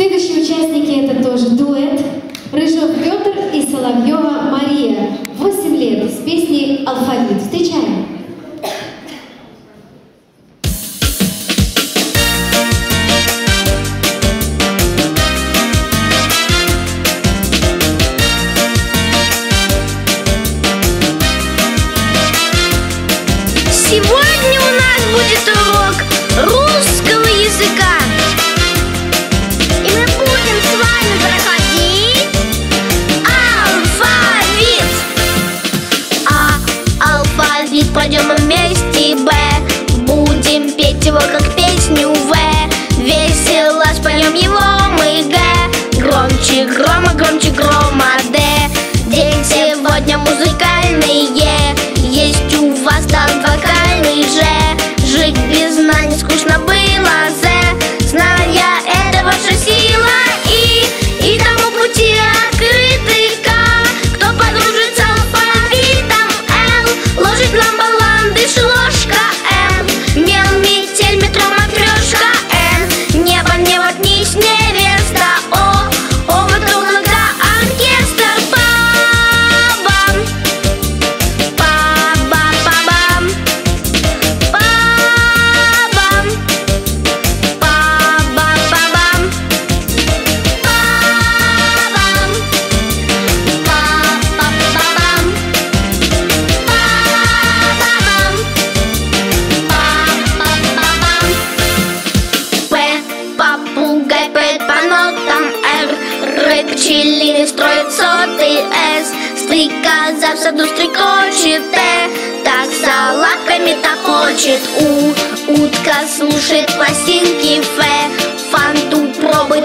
Следующие участники — это тоже дуэт. Рыжов Петр и Соловьева Мария. 8 лет с песней «Алфавит». Встречаем! Сегодня у нас будет урок русского языка. И мы будем с вами проходить алфавит. Алфавит пройдем вместе, Б. Будем петь его как песню, В. Весело споем его мы, Г. Громче грома, громче грома, Д. День сегодня музыкальный, есть у вас талант вокальный, Ж. Жить без знаний скучно было, З. Зная это ваша сила, И тому пути открыты, К. Кто подружит с алфавитом, Л. Ложит нам баландыш, ложка, М. Мел, метель, метро, матрешка, Н. Небо, небо, книж, невеста, О. Овод, облака, оркестр, Па-бам. Па-ба-па-бам. Па-бам. Па-ба-па-бам. Па-бам. Па-ба-па-бам. Па-бам. П. Попугай поет по нотам, Р. Пчелиный строит соты, С. Стрекоза в саду стрекочет, Т. Так за лапками топочет, У. Утка слушает пластинки, Ф. Фанту пробует